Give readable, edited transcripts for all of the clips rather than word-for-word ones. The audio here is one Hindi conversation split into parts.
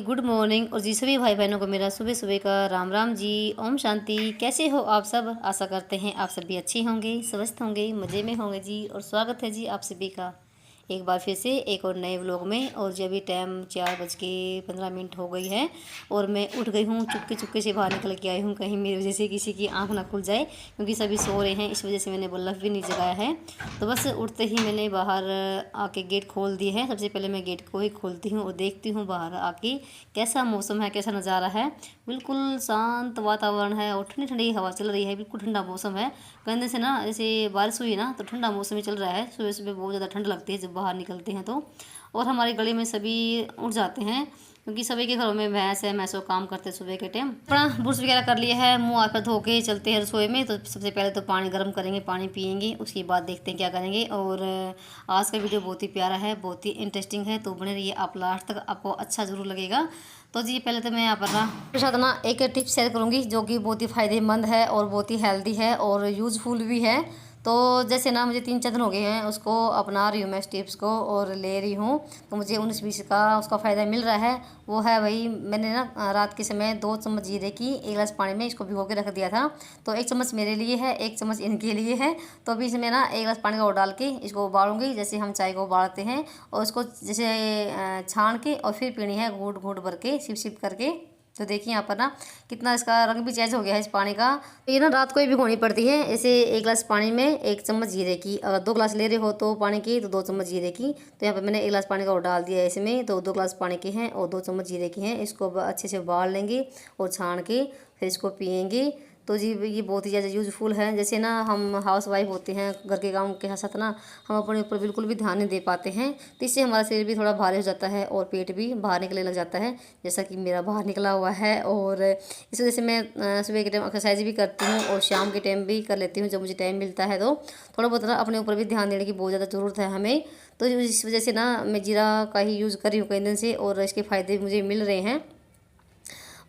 Good morning. और जी सभी भाई बहनों को मेरा सुबह सुबह का राम राम जी। ओम शांति। कैसे हो आप सब? आशा करते हैं आप सभी अच्छे होंगे, स्वस्थ होंगे, मज़े में होंगे जी। और स्वागत है जी आप सभी का एक बार फिर से एक और नए व्लॉग में। और जब भी टाइम 4:15 हो गई है और मैं उठ गई हूँ, चुपके चुपके से बाहर निकल के आई हूँ, कहीं मेरी वजह से किसी की आंख ना खुल जाए, क्योंकि सभी सो रहे हैं। इस वजह से मैंने बल्ब भी नहीं जगाया है। तो बस उठते ही मैंने बाहर आके गेट खोल दिए है। सबसे पहले मैं गेट को ही खोलती हूँ और देखती हूँ बाहर आके कैसा मौसम है, कैसा नज़ारा है। बिल्कुल शांत वातावरण है और ठंडी ठंडी हवा चल रही है। बिल्कुल ठंडा मौसम है। कहने से ना जैसे बारिश हुई ना तो ठंडा मौसम ही चल रहा है। सुबह सुबह बहुत ज़्यादा ठंड लगती है जब बाहर निकलते हैं तो। और हमारी गली में सभी उठ जाते हैं, क्योंकि सभी के घरों में भैंस है, भैंसों काम करते हैं सुबह के टाइम। अपना ब्रश वगैरह कर लिया है, मुंह हाथ पर धो के चलते हैं रसोई में। तो सबसे पहले तो पानी गर्म करेंगे, पानी पियेंगे, उसके बाद देखते हैं क्या करेंगे। और आज का वीडियो बहुत ही प्यारा है, बहुत ही इंटरेस्टिंग है, तो बने रहिए आप लास्ट तक, आपको अच्छा ज़रूर लगेगा। तो जी पहले तो मैं यहाँ पर ना आपके साथ ना एक टिप शेयर करूँगी जो कि बहुत ही फ़ायदेमंद है और बहुत ही हेल्दी है और यूज़फुल भी है। तो जैसे ना मुझे 3-4 दिन हो गए हैं उसको अपना रही हूँ मैं इस टिप्स को और ले रही हूँ। तो मुझे 19-20 का उसका फ़ायदा मिल रहा है। वो है भाई, मैंने ना रात के समय 2 चम्मच जीरे की 1 गिलास पानी में इसको भिगो के रख दिया था। तो 1 चम्मच मेरे लिए है, 1 चम्मच इनके लिए है। तो अभी इसमें ना 1 गिलास पानी का और डाल के इसको उबालूंगी, जैसे हम चाय को उबालते हैं। और इसको जैसे छान के और फिर पीनी है घूट घूट भर के, सिप सिप करके। तो देखिए यहाँ पर ना कितना इसका रंग भी चेंज हो गया है इस पानी का। तो ये ना रात को ही भिगोनी पड़ती है। ऐसे 1 गिलास पानी में 1 चम्मच जीरे की, अगर 2 गिलास ले रहे हो तो पानी की तो 2 चम्मच जीरे की। तो यहाँ पर मैंने 1 गिलास पानी का और डाल दिया है इसमें, तो 2 गिलास पानी के हैं और 2 चम्मच जीरे की हैं। इसको अच्छे से उबाल लेंगे और छान के फिर इसको पियेंगे। तो जी ये बहुत ही ज़्यादा यूज़फुल है। जैसे ना हम हाउस वाइफ होते हैं, घर के काम के साथ ना हम अपने ऊपर बिल्कुल भी ध्यान नहीं दे पाते हैं। तो इससे हमारा शरीर भी थोड़ा भारी हो जाता है और पेट भी बाहर निकलने लग जाता है, जैसा कि मेरा बाहर निकला हुआ है। और इस वजह से मैं सुबह के टाइम एक्सरसाइज भी करती हूँ और शाम के टाइम भी कर लेती हूँ जब मुझे टाइम मिलता है। तो थोड़ा बहुत ना अपने ऊपर भी ध्यान देने की बहुत ज़्यादा ज़रूरत है हमें। तो इस वजह से ना मैं जीरा का ही यूज़ कर रही हूँ कई दिन से और इसके फ़ायदे मुझे मिल रहे हैं।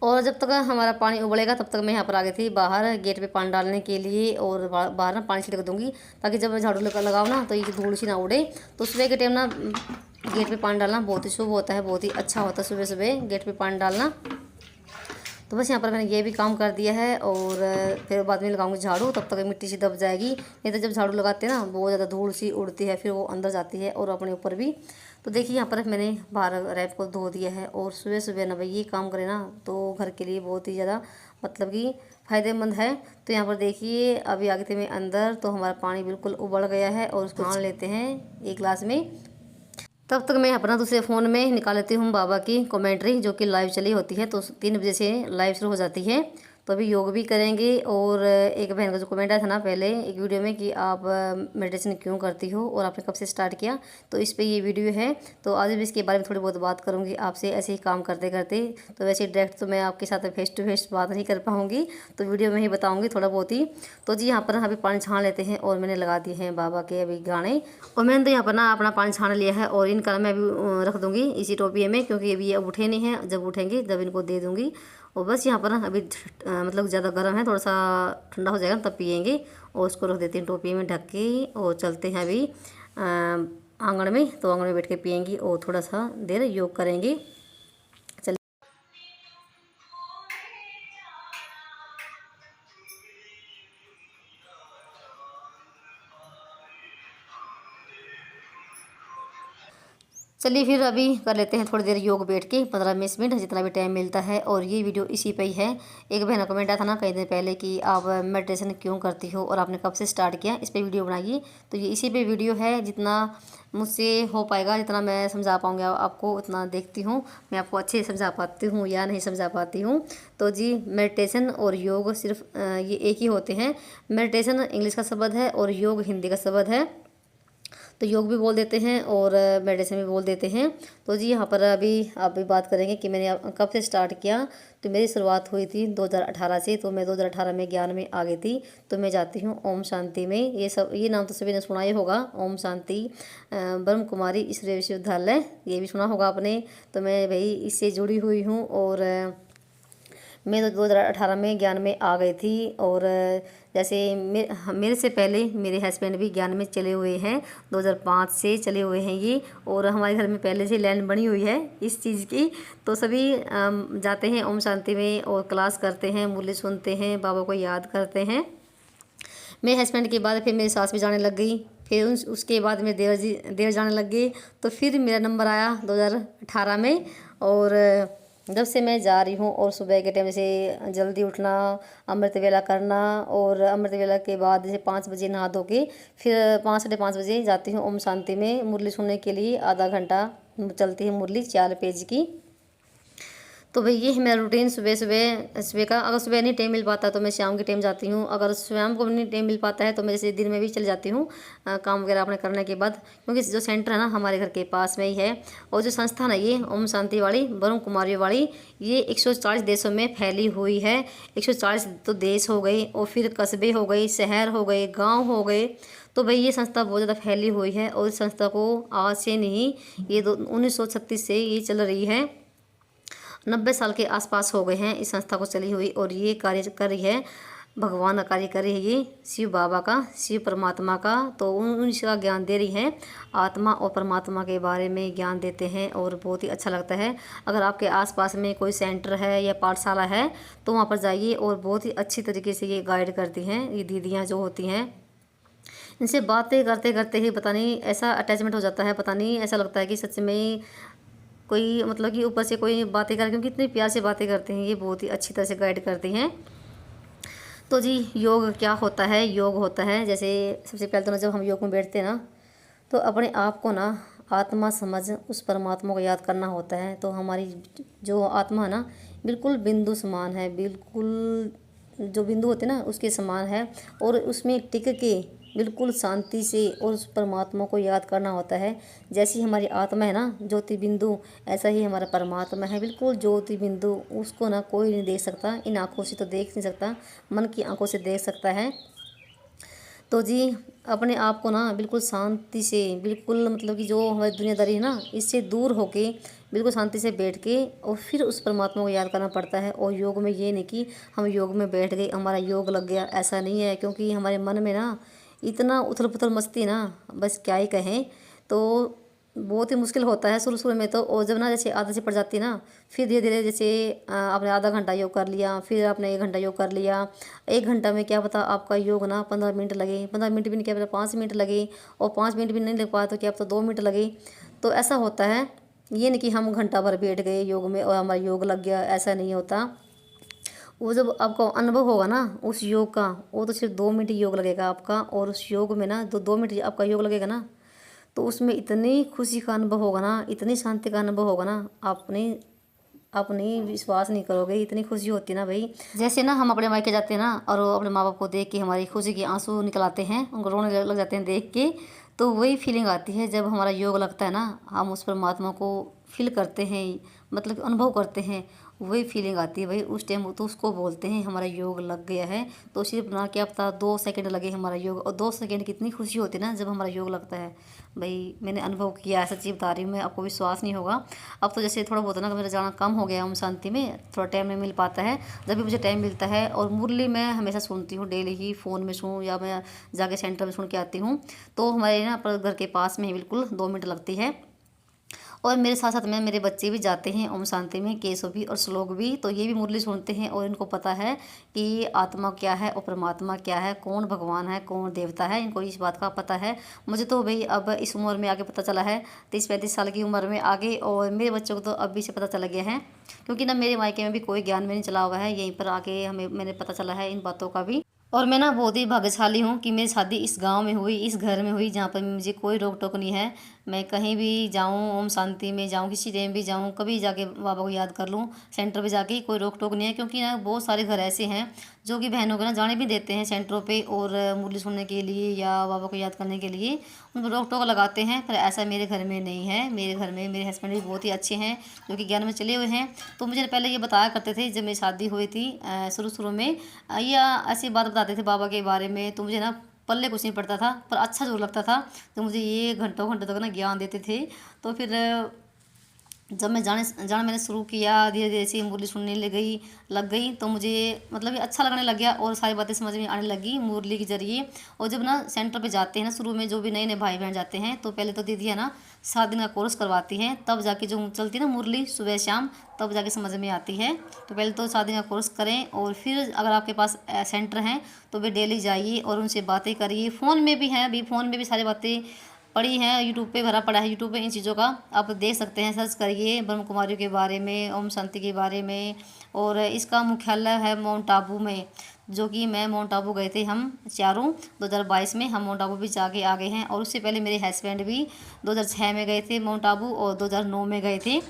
और जब तक हमारा पानी उबलेगा तब तक मैं यहाँ पर आ गई थी बाहर गेट पे पानी डालने के लिए। और बाहर ना पानी छिड़क दूँगी ताकि जब मैं झाड़ू लगाऊँ ना तो ये धूल सी ना उड़े। तो सुबह के टाइम ना गेट पे पानी डालना बहुत ही शुभ होता है, बहुत ही अच्छा होता है सुबह सुबह गेट पे पानी डालना। तो बस यहाँ पर मैंने ये भी काम कर दिया है और फिर बाद में लगाऊंगी झाड़ू, तब तक मिट्टी सी दब जाएगी। नहीं तो जब झाड़ू लगाते हैं ना बहुत ज़्यादा धूल सी उड़ती है, फिर वो अंदर जाती है और अपने ऊपर भी। तो देखिए यहाँ पर मैंने बाहर रैप को धो दिया है। और सुबह सुबह ना भाई ये काम करें ना तो घर के लिए बहुत ही ज़्यादा मतलब कि फ़ायदेमंद है। तो यहाँ पर देखिए अभी आगे थे मैं अंदर, तो हमारा पानी बिल्कुल उबल गया है और उसको छान लेते हैं 1 गिलास में। तब तक मैं अपना दूसरे फ़ोन में निकाल लेती हूँ बाबा की कमेंट्री जो कि लाइव चली होती है। तो 3 बजे से लाइव शुरू हो जाती है। तो अभी योग भी करेंगे। और एक बहन का जो कमेंट आया था ना पहले एक वीडियो में कि आप मेडिटेशन क्यों करती हो और आपने कब से स्टार्ट किया, तो इस पे ये वीडियो है। तो आज भी इसके बारे में थोड़ी बहुत बात करूँगी आपसे ऐसे ही काम करते करते। तो वैसे डायरेक्ट तो मैं आपके साथ फेस टू फेस बात नहीं कर पाऊँगी, तो वीडियो में ही बताऊँगी थोड़ा बहुत ही। तो जी यहाँ पर अभी पानी छान लेते हैं और मैंने लगा दिए हैं बाबा के अभी गाने। और मैंने तो यहाँ पर ना अपना पानी छान लिया है और इनका मैं अभी रख दूँगी इसी टोपिए में, क्योंकि अभी ये अब उठे नहीं हैं। जब उठेंगे जब इनको दे दूँगी। और बस यहाँ पर ना अभी मतलब ज़्यादा गर्म है, थोड़ा सा ठंडा हो जाएगा तब पियेंगे। और उसको रख देती हूँ टोपी में ढक के और चलते हैं अभी आंगन में। तो आंगन में बैठ के पियेंगी और थोड़ा सा देर योग करेंगे। चलिए फिर अभी कर लेते हैं थोड़ी देर योग बैठ के 15-20 मिनट जितना भी टाइम मिलता है। और ये वीडियो इसी पे ही है। एक बहन का कमेंट आया था ना कई दिन पहले कि आप मेडिटेशन क्यों करती हो और आपने कब से स्टार्ट किया, इस पे वीडियो बनाइए। तो ये इसी पे वीडियो है। जितना मुझसे हो पाएगा, जितना मैं समझा पाऊँगी आपको उतना देखती हूँ मैं आपको अच्छे से समझा पाती हूँ या नहीं समझा पाती हूँ। तो जी मेडिटेशन और योग सिर्फ ये एक ही होते हैं। मेडिटेशन इंग्लिश का शब्द है और योग हिंदी का शब्द है। तो योग भी बोल देते हैं और मेडिसिन भी बोल देते हैं। तो जी यहाँ पर अभी आप भी बात करेंगे कि मैंने कब से स्टार्ट किया। तो मेरी शुरुआत हुई थी 2018 से। तो मैं 2018 में ज्ञान में आ गई थी। तो मैं जाती हूँ ओम शांति में। ये नाम तो सभी ने सुना ही होगा, ओम शांति ब्रह्म कुमारी ईश्वरीय विश्वविद्यालय, ये भी सुना होगा आपने। तो मैं भाई इससे जुड़ी हुई हूँ और मैं तो 2018 में ज्ञान में आ गई थी। और जैसे मेरे से पहले मेरे हस्बैंड भी ज्ञान में चले हुए हैं, 2005 से चले हुए हैं ये। और हमारे घर में पहले से लाइन बनी हुई है इस चीज़ की। तो सभी जाते हैं ओम शांति में और क्लास करते हैं, मुरली सुनते हैं, बाबा को याद करते हैं। मेरे हस्बैंड के बाद फिर मेरी सास भी जाने लग गई, फिर उसके बाद मेरे देवर जाने लग गए। तो फिर मेरा नंबर आया 2018 में। और जब से मैं जा रही हूँ और सुबह के टाइम से जल्दी उठना, अमृत वेला करना, और अमृत वेला के बाद जैसे 5 बजे नहा धो के फिर 5 साढ़े 5 बजे जाती हूँ ओम शांति में मुरली सुनने के लिए। आधा घंटा चलती है मुरली 4 पेज की। तो भाई ये है मेरा रूटीन सुबह सुबह सुबह का। अगर सुबह नहीं टाइम मिल पाता तो मैं शाम के टाइम जाती हूँ। अगर शाम को नहीं टाइम मिल पाता है तो मैं जैसे दिन में भी चल जाती हूँ काम वगैरह अपने करने के बाद, क्योंकि जो सेंटर है ना हमारे घर के पास में ही है। और जो संस्थान है ये ओम शांति वाली, ब्रह्म कुमारी वाली, ये 140 देशों में फैली हुई है। 140 तो देश हो गए, और फिर कस्बे हो गए, शहर हो गए, गाँव हो गए। तो भाई ये संस्था बहुत ज़्यादा फैली हुई है। और इस संस्था को आज से नहीं, ये 1936 से ये चल रही है। 90 साल के आसपास हो गए हैं इस संस्था को चली हुई। और ये कार्य कर रही है, भगवान का कार्य कर रही है ये, शिव बाबा का, शिव परमात्मा का। तो उनका ज्ञान दे रही है, आत्मा और परमात्मा के बारे में ज्ञान देते हैं। और बहुत ही अच्छा लगता है। अगर आपके आसपास में कोई सेंटर है या पाठशाला है तो वहाँ पर जाइए, और बहुत ही अच्छी तरीके से ये गाइड करती हैं ये दीदियाँ जो होती हैं। इनसे बातें करते करते ही पता नहीं ऐसा अटैचमेंट हो जाता है, पता नहीं ऐसा लगता है कि सच में कोई मतलब कि ऊपर से कोई बातें कर, क्योंकि इतनी प्यार से बातें करते हैं ये, बहुत ही अच्छी तरह से गाइड करती हैं। तो जी योग क्या होता है? योग होता है जैसे सबसे पहले तो ना जब हम योग में बैठते हैं ना, तो अपने आप को ना आत्मा समझ उस परमात्मा को याद करना होता है। तो हमारी जो आत्मा है ना बिल्कुल बिंदु समान है, बिल्कुल जो बिंदु होते हैं ना उसके समान है। और उसमें टिक के बिल्कुल शांति से और उस परमात्मा को याद करना होता है। जैसी हमारी आत्मा है ना ज्योति बिंदु, ऐसा ही हमारा परमात्मा है बिल्कुल ज्योति बिंदु। उसको ना कोई नहीं देख सकता, इन आँखों से तो देख नहीं सकता, मन की आँखों से देख सकता है। तो जी अपने आप को ना बिल्कुल शांति से, बिल्कुल मतलब कि जो हमारी दुनियादारी है ना इससे दूर होके बिल्कुल शांति से बैठ के और फिर उस परमात्मा को याद करना पड़ता है। और योग में ये नहीं कि हम योग में बैठ गए हमारा योग लग गया, ऐसा नहीं है। क्योंकि हमारे मन में ना इतना उथल पुथल मस्ती ना, बस क्या ही कहें। तो बहुत ही मुश्किल होता है शुरू शुरू में तो। और जब ना जैसे आदत से पड़ जाती है ना, फिर धीरे धीरे जैसे आपने आधा घंटा योग कर लिया, फिर आपने 1 घंटा योग कर लिया। 1 घंटा में क्या पता आपका योग ना 15 मिनट लगे, 15 मिनट भी नहीं, क्या पता 5 मिनट लगे, और 5 मिनट भी नहीं लग पाया तो क्या पता 2 मिनट लगे। तो ऐसा होता है, ये नहीं कि हम घंटा भर बैठ गए योग में और हमारा योग लग गया, ऐसा नहीं होता। वो जब आपको अनुभव होगा ना उस योग का, वो तो सिर्फ 2 मिनट योग लगेगा आपका। और उस योग में ना 2 मिनट आपका योग लगेगा ना, तो उसमें इतनी खुशी का अनुभव होगा ना, इतनी शांति का अनुभव होगा ना, आपने विश्वास नहीं करोगे, इतनी खुशी होती है ना भाई। जैसे ना हम अपने मायके जाते हैं ना और वो अपने माँ बाप को देख के हमारी खुशी के आंसू निकल आते हैं, उनको रोने लग जाते हैं देख के। तो वही फीलिंग आती है जब हमारा योग लगता है ना, हम उस परमात्मा को फील करते हैं, मतलब अनुभव करते हैं, वही फीलिंग आती है भाई उस टाइम। तो उसको बोलते हैं हमारा योग लग गया है। तो सिर्फ ना क्या पता 2 सेकंड लगे हमारा योग, और 2 सेकंड कितनी खुशी होती है ना जब हमारा योग लगता है भाई। मैंने अनुभव किया है, सच्ची बता रही हूँ मैं, आपको विश्वास नहीं होगा। अब तो जैसे थोड़ा बहुत ना मेरा जाना कम हो गया ओम शांति में, थोड़ा टाइम नहीं मिल पाता है। जब भी मुझे टाइम मिलता है, और मुरली मैं हमेशा सुनती हूँ, डेली ही फ़ोन में सुनूँ या मैं जाके सेंटर में सुन के आती हूँ। तो हमारे ना पर घर के पास में ही बिल्कुल 2 मिनट लगती है। और मेरे साथ साथ में मेरे बच्चे भी जाते हैं ओम शांति में, केशव भी और श्लोक भी। तो ये भी मुरली सुनते हैं और इनको पता है कि आत्मा क्या है और परमात्मा क्या है, कौन भगवान है कौन देवता है, इनको इस बात का पता है। मुझे तो भाई अब इस उम्र में आगे पता चला है, 30-35 साल की उम्र में आगे। और मेरे बच्चों को तो अभी से पता चला गया है, क्योंकि ना मेरे मायके में भी कोई ज्ञान में नहीं चला हुआ है, यहीं पर आके हमें मैंने पता चला है इन बातों का भी। और मैं ना बहुत ही भाग्यशाली हूँ कि मेरी शादी इस गांव में हुई, इस घर में हुई, जहाँ पर मुझे कोई रोक टोक नहीं है। मैं कहीं भी जाऊँ, ओम शांति में जाऊँ, किसी टाइम भी जाऊँ, कभी जाके बाबा को याद कर लूँ, सेंटर पे जाके कोई रोक टोक नहीं है। क्योंकि ना बहुत सारे घर ऐसे हैं जो कि बहनों को ना जाने भी देते हैं सेंटरों पे, और मुरली सुनने के लिए या बाबा को याद करने के लिए उन पर रोक टोक लगाते हैं। पर ऐसा मेरे घर में नहीं है। मेरे घर में मेरे हस्बैंड भी बहुत ही अच्छे हैं, जो कि ज्ञान में चले हुए हैं। तो मुझे पहले ये बताया करते थे जब मेरी शादी हुई थी शुरू शुरू में, या ऐसी बात बताते थे बाबा के बारे में। तो मुझे ना पल्ले कुछ नहीं पड़ता था, पर अच्छा जरूर लगता था। तो मुझे ये घंटों घंटों तक ना ज्ञान देते थे। तो फिर जब मैं जाने जाना मैंने शुरू किया, धीरे धीरे से मुरली सुनने लग गई तो मुझे मतलब ये अच्छा लगने लग गया और सारी बातें समझ में आने लगी मुरली के ज़रिए। और जब ना सेंटर पे जाते हैं ना, शुरू में जो भी नए नए भाई बहन जाते हैं तो पहले तो दीदी है ना 7 दिन का कोर्स करवाती हैं, तब जाके जो चलती है ना मुरली सुबह शाम, तब जाके समझ में आती है। तो पहले तो 7 दिन का कोर्स करें और फिर अगर आपके पास सेंटर हैं तो वे डेली जाइए और उनसे बातें करिए। फ़ोन में भी हैं, अभी फ़ोन में भी सारी बातें पड़ी हैं, यूट्यूब पे भरा पड़ा है, यूट्यूब पे इन चीज़ों का आप देख सकते हैं, सर्च करिए ब्रह्म कुमारियों के बारे में, ओम शांति के बारे में। और इसका मुख्यालय है माउंट आबू में, जो कि मैं माउंट आबू गए थे हम चारों 2022 में, हम माउंट आबू भी जाके आ गए हैं। और उससे पहले मेरे हस्बैंड भी 2006 में गए थे माउंट आबू और 2009 में गए थे।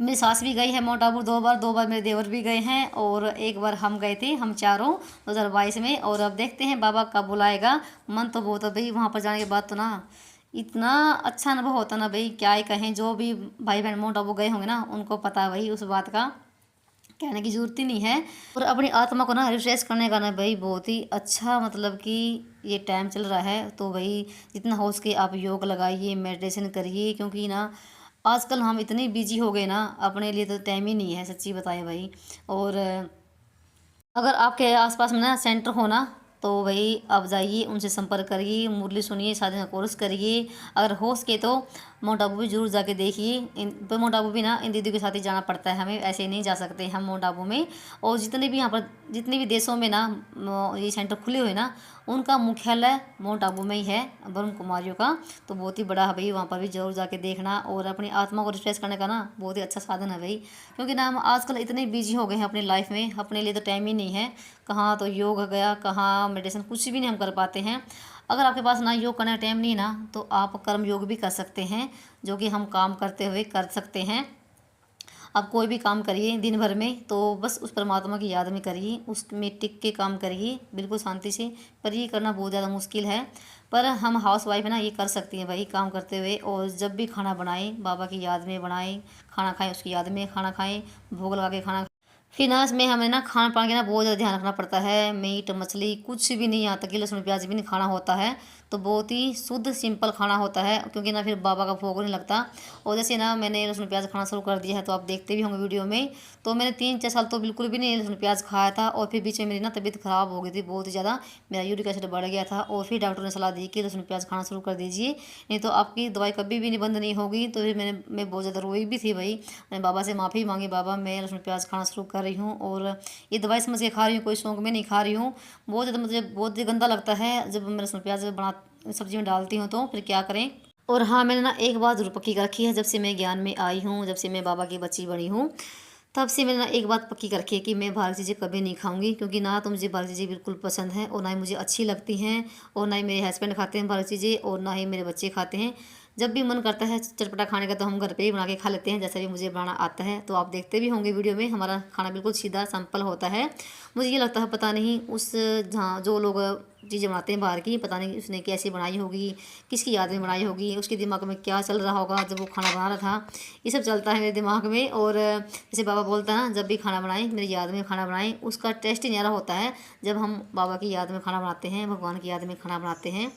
मेरी सास भी गई है माउंट आबू 2 बार, 2 बार मेरे देवर भी गए हैं और एक बार हम गए थे, हम चारों 2022 में। और अब देखते हैं बाबा कब बुलाएगा। मन तो बहुत है भाई, वहाँ पर जाने के बाद तो ना इतना अच्छा अनुभव होता ना भाई, क्या ही कहें। जो भी भाई बहन माउंट आबू गए होंगे ना उनको पता है भाई, उस बात का कहने की ज़रूरत ही नहीं है। और अपनी आत्मा को ना रिफ्रेश करने का ना भाई बहुत ही अच्छा, मतलब कि ये टाइम चल रहा है तो भाई जितना हो सके आप योग लगाइए, मेडिटेशन करिए, क्योंकि ना आजकल हम इतने बिजी हो गए ना, अपने लिए तो टाइम ही नहीं है, सच्ची बताएं भाई। और अगर आपके आसपास में ना सेंटर हो ना तो भाई आप जाइए, उनसे संपर्क करिए, मुरली सुनिए, साधना का कोर्स करिए। अगर हो सके तो माउंट आबू भी जरूर जाके देखिए। इन तो माउंट आबू भी ना इन दीदी के साथ ही जाना पड़ता है, हमें ऐसे नहीं जा सकते हम माउंट आबू में। और जितने भी यहाँ पर जितने भी देशों में ना ये सेंटर खुले हुए ना, उनका मुख्यालय माउंट आबू में ही है ब्रह्म कुमारियों का। तो बहुत ही बड़ा है भाई, वहाँ पर भी जरूर जाके देखना। और अपनी आत्मा को रिफ्रेश करने का ना बहुत ही अच्छा साधन है भाई, क्योंकि ना हम आजकल इतने बिजी हो गए हैं अपनी लाइफ में, अपने लिए तो टाइम ही नहीं है। कहाँ तो योग गया, कहाँ मेडिटेशन, कुछ भी नहीं हम कर पाते हैं। अगर आपके पास ना योग करने का टाइम नहीं ना तो आप कर्म योग भी कर सकते हैं, जो कि हम काम करते हुए कर सकते हैं। आप कोई भी काम करिए दिन भर में तो बस उस परमात्मा की याद में करिए, उसमें टिक के काम करिए बिल्कुल शांति से। पर ये करना बहुत ज़्यादा मुश्किल है, पर हम हाउस वाइफ है ना ये कर सकती हैं भाई काम करते हुए। और जब भी खाना बनाएं बाबा की याद में बनाएं, खाना खाएं उसकी याद में खाना खाएं, भोग लगा के खाना। फिर ना इसमें हमें ना खाना पान के ना बहुत ज़्यादा ध्यान रखना पड़ता है। मीट मछली कुछ भी नहीं, यहाँ तक कि लहसुन प्याज भी नहीं खाना होता है। तो बहुत ही शुद्ध सिंपल खाना होता है, क्योंकि ना फिर बाबा का भोग नहीं लगता। और जैसे ना मैंने लहसुन प्याज खाना शुरू कर दिया है, तो आप देखते भी होंगे वीडियो में। तो मैंने 3-4 साल तो बिल्कुल भी नहीं लहसुन प्याज खाया था, और फिर बीच में मेरी ना तबीयत ख़राब हो गई थी बहुत ही ज़्यादा, मेरा यूरिक एसिड बढ़ गया था। और फिर डॉक्टर ने सलाह दी कि लहसुन प्याज खाना शुरू कर दीजिए, नहीं तो आपकी दवाई कभी भी नहीं बंद नहीं होगी। तो फिर मैं बहुत ज़्यादा रोई भी थी भाई, मैंने बाबा से माफ़ी मांगी, बाबा मैं लहसुन प्याज खाना शुरू कर रही हूँ और ये दवाई समझ के खा रही हूँ, कोई शौक में नहीं खा रही हूँ। बहुत ज़्यादा मुझे बहुत ही गंदा लगता है जब मैं लहसुन प्याज बना सब्जी में डालती हूँ, तो फिर क्या करें। और हाँ, मैंने ना एक बात जरूर पक्की कर रखी है, जब से मैं ज्ञान में आई हूँ, जब से मैं बाबा की बच्ची बनी हूँ, तब से मैंने ना एक बात पक्की कर रखी है कि मैं बाहर की चीज़ें कभी नहीं खाऊंगी। क्योंकि ना तो मुझे बाहर की चीज़ें बिल्कुल पसंद है और ना ही मुझे अच्छी लगती हैं, और ना ही मेरे हस्बैंड खाते हैं बाहर की चीज़ें, और ना ही मेरे बच्चे खाते हैं। जब भी मन करता है चटपटा खाने का तो हम घर पे ही बना के खा लेते हैं, जैसा भी मुझे बनाना आता है। तो आप देखते भी होंगे वीडियो में, हमारा खाना बिल्कुल सीधा सिंपल होता है। मुझे ये लगता है पता नहीं उस जहाँ जो लोग चीज़ें बनाते हैं बाहर की, पता नहीं उसने कैसे बनाई होगी, किसकी याद में बनाई होगी, उसके दिमाग में क्या चल रहा होगा जब वो खाना बना रहा था। ये सब चलता है मेरे दिमाग में। और जैसे बाबा बोलता है ना, जब भी खाना बनाएं मेरी याद में खाना बनाएं, उसका टेस्ट ही न्यारा होता है जब हम बाबा की याद में खाना बनाते हैं, भगवान की याद में खाना बनाते हैं।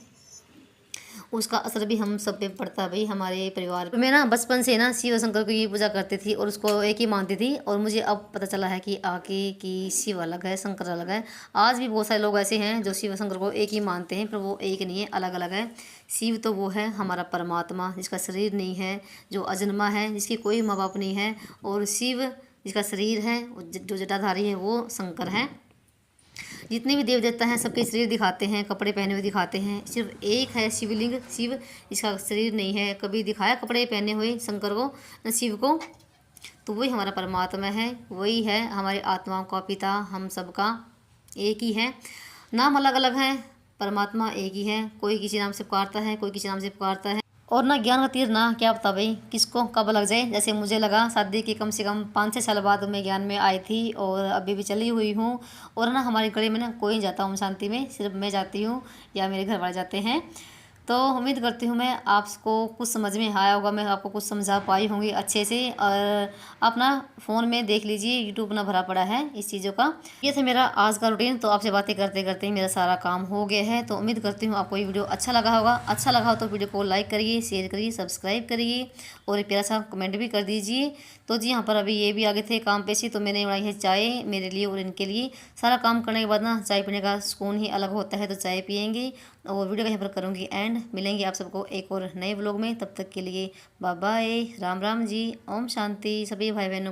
उसका असर भी हम सब पे पड़ता है भाई, हमारे परिवार पे। मैं ना बचपन से ना शिव शंकर की पूजा करती थी और उसको एक ही मानती थी। और मुझे अब पता चला है कि आगे कि शिव अलग है, शंकर अलग है। आज भी बहुत सारे लोग ऐसे हैं जो शिव शंकर को एक ही मानते हैं, पर वो एक नहीं है, अलग अलग है। शिव तो वो है हमारा परमात्मा, जिसका शरीर नहीं है, जो अजन्मा है, जिसकी कोई माँ बाप नहीं है। और शिव जिसका शरीर है, जो जटाधारी है, वो शंकर है। जितने भी देव देवता हैं सबके शरीर दिखाते हैं, कपड़े पहने हुए दिखाते हैं। सिर्फ एक है शिवलिंग शिव, इसका शरीर नहीं है, कभी दिखाया कपड़े पहने हुए शंकर को, शिव को। तो वही हमारा परमात्मा है, वही है हमारी आत्माओं का पिता, हम सबका एक ही है। नाम अलग अलग हैं, परमात्मा एक ही है। कोई किसी नाम से पुकारता है, कोई किसी नाम से पुकारता है। और ना ज्ञान का तीर ना क्या पता भाई किसको कब लग जाए। जैसे मुझे लगा शादी के कम से कम 5-6 साल बाद मैं ज्ञान में आई थी, और अभी भी चली हुई हूँ। और ना हमारे गले में ना कोई नहीं जाता ओम शांति में, सिर्फ मैं जाती हूँ या मेरे घर वाले जाते हैं। तो उम्मीद करती हूँ मैं आपको कुछ समझ में आया होगा, मैं आपको कुछ समझा पाई होंगी अच्छे से। और अपना फ़ोन में देख लीजिए, यूट्यूब अपना भरा पड़ा है इस चीज़ों का। ये था मेरा आज का रूटीन। तो आपसे बातें करते करते मेरा सारा काम हो गया है। तो उम्मीद करती हूँ आपको ये वीडियो अच्छा लगा होगा। अच्छा लगा हो तो वीडियो को लाइक करिए, शेयर करिए, सब्सक्राइब करिए और एक प्यारा सा कमेंट भी कर दीजिए। तो जी यहाँ पर अभी ये भी आगे थे काम पे से, तो मैंने बनाई है चाय मेरे लिए और इनके लिए। सारा काम करने के बाद ना चाय पीने का सुकून ही अलग होता है, तो चाय पियेंगे और वीडियो कहीं पर करूँगी एंड। मिलेंगे आप सबको एक और नए व्लॉग में, तब तक के लिए बाय बाय, राम राम जी, ओम शांति सभी भाई बहनों को।